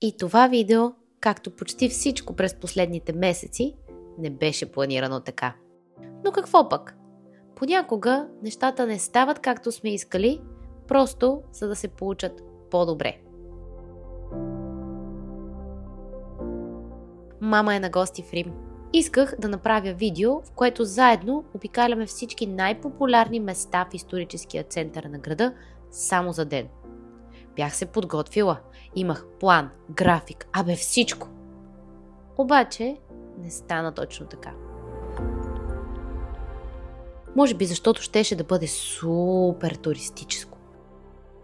И това видео, както почти всичко през последните месеци, не беше планирано така. Но какво пък? Понякога нещата не стават както сме искали, просто за да се получат по-добре. Мама е на гости в Рим. Исках да направя видео, в което заедно обикаляме всички най-популярни места в историческия център на града само за ден. Бях се подготвила, имах план, график, всичко. Обаче не стана точно така. Може би защото щеше да бъде супер туристическо.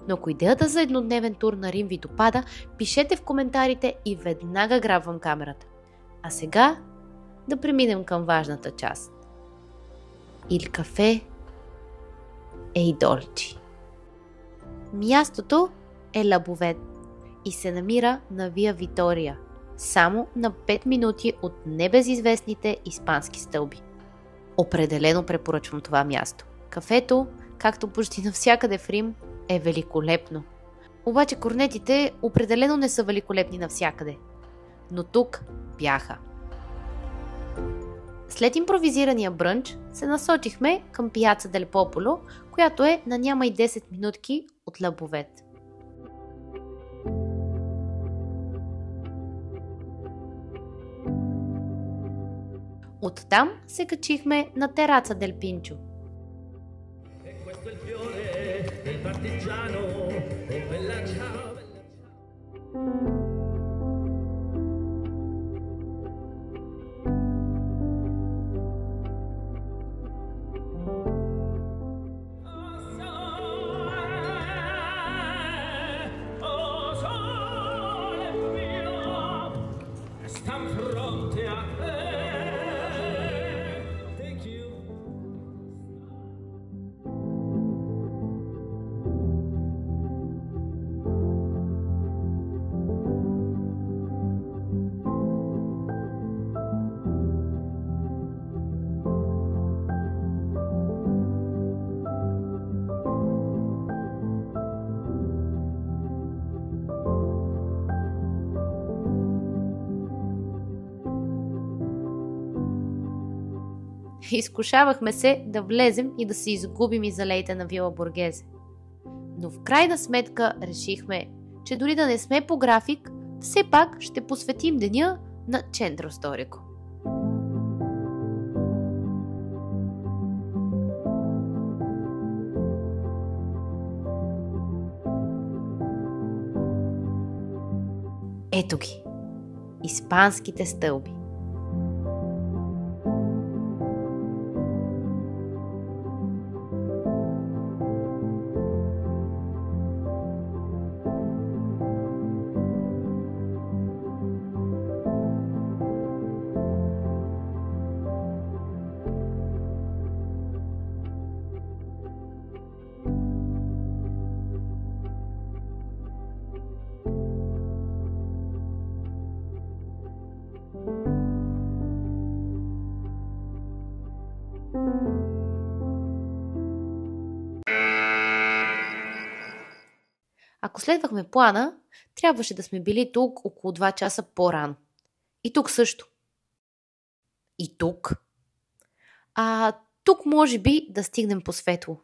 Но ако идеята за еднодневен тур на Рим ви допада, пишете в коментарите и веднага грабвам камерата. А сега да преминем към важната част. Il caffè e i dolci. Мястото е La Buvette и се намира на Вия Витория, само на 5 минути от небезизвестните испански стълби. Определено препоръчвам това място. Кафето, както почти навсякъде в Рим, е великолепно. Обаче корнетите определено не са великолепни навсякъде. Но тук бяха. След импровизирания брънч се насочихме към Пияца Дель Пополо, която е на няма и 10 минутки от La Buvette. Оттам се качихме на Тераца Дель Пинчо. Изкушавахме се да влезем и да се изгубим из алеите на Вила Боргезе. Но в крайна сметка решихме, че дори да не сме по график, все пак ще посветим деня на Центро Сторико. Ето ги, испанските стълби. Ако следвахме плана, трябваше да сме били тук около 2 часа по-рано. И тук също. И тук. Тук може би да стигнем по светло.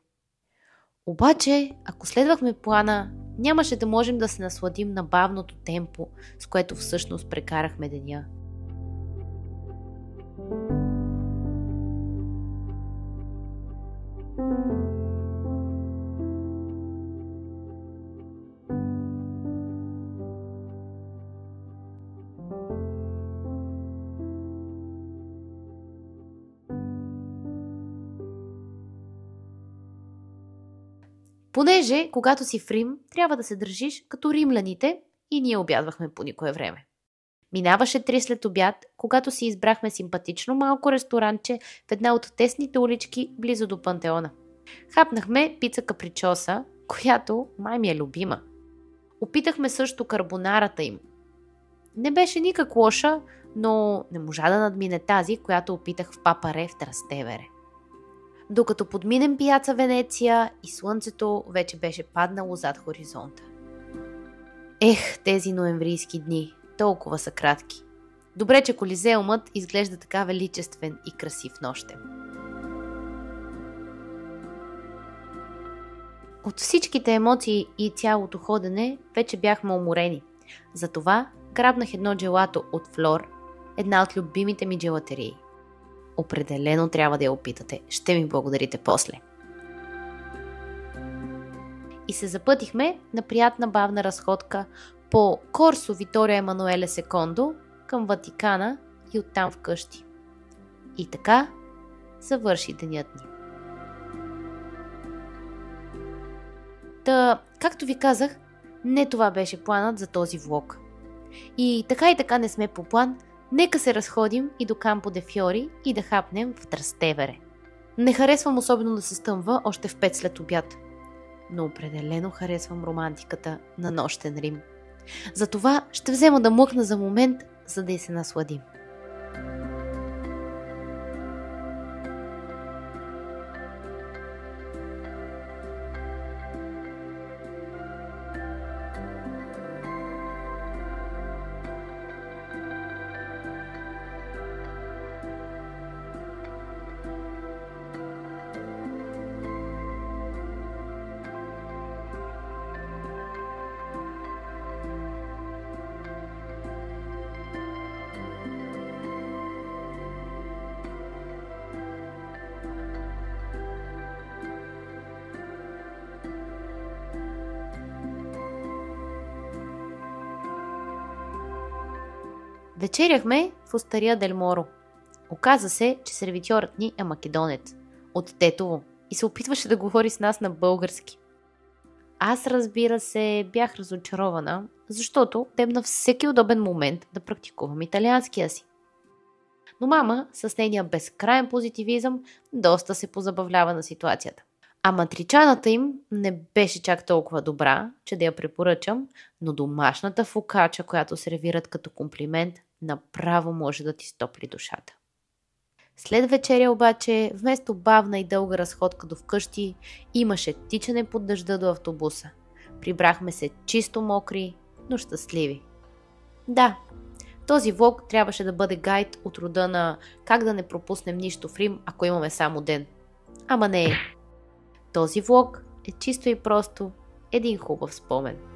Обаче, ако следвахме плана, нямаше да можем да се насладим на бавното темпо, с което всъщност прекарахме деня. Понеже, когато си в Рим, трябва да се държиш като римляните и ние обядвахме по никое време. Минаваше 3 след обяд, когато си избрахме симпатично малко ресторантче в една от тесните улички близо до Пантеона. Хапнахме пица капричоса, която май ми е любима. Опитахме също карбонарата им. Не беше никак лоша, но не можа да надмине тази, която опитах в Папаре в Трастевере. Докато подминем Пияца Венеция и слънцето вече беше паднало зад хоризонта. Ех, тези ноемврийски дни, толкова са кратки. Добре, че Колизеумът изглежда така величествен и красив нощем. От всичките емоции и цялото ходене вече бяхме уморени. Затова грабнах едно джелато от Флор, една от любимите ми джелатерии. Определено трябва да я опитате. Ще ми благодарите после. И се запътихме на приятна бавна разходка по Корсо Витория Емануеле Секондо към Ватикана и оттам вкъщи. И така завърши денят ни. Та, както ви казах, не това беше планът за този влог. И така не сме по план, нека се разходим и до Кампо де Фьори и да хапнем в Трастевере. Не харесвам особено да се стъмва още в 5 след обяд, но определено харесвам романтиката на нощен Рим. Затова ще взема да млъкна за момент, за да й се насладим. Вечеряхме в Остария Дель Моро. Оказа се, че сервитьорът ни е македонец, от Тетово, и се опитваше да говори с нас на български. Аз, разбира се, бях разочарована, защото дебна всеки удобен момент да практикувам италианския си. Но мама, с нейния безкрайен позитивизъм, доста се позабавлява на ситуацията. А матричаната им не беше чак толкова добра, че да я препоръчам, но домашната фокача, която сервират като комплимент, направо може да ти стопли душата. След вечеря обаче, вместо бавна и дълга разходка до вкъщи, имаше тичане под дъжда до автобуса. Прибрахме се чисто мокри, но щастливи. Да, този влог трябваше да бъде гайд от рода на как да не пропуснем нищо в Рим, ако имаме само ден. Ама не е. Този влог е чисто и просто един хубав спомен.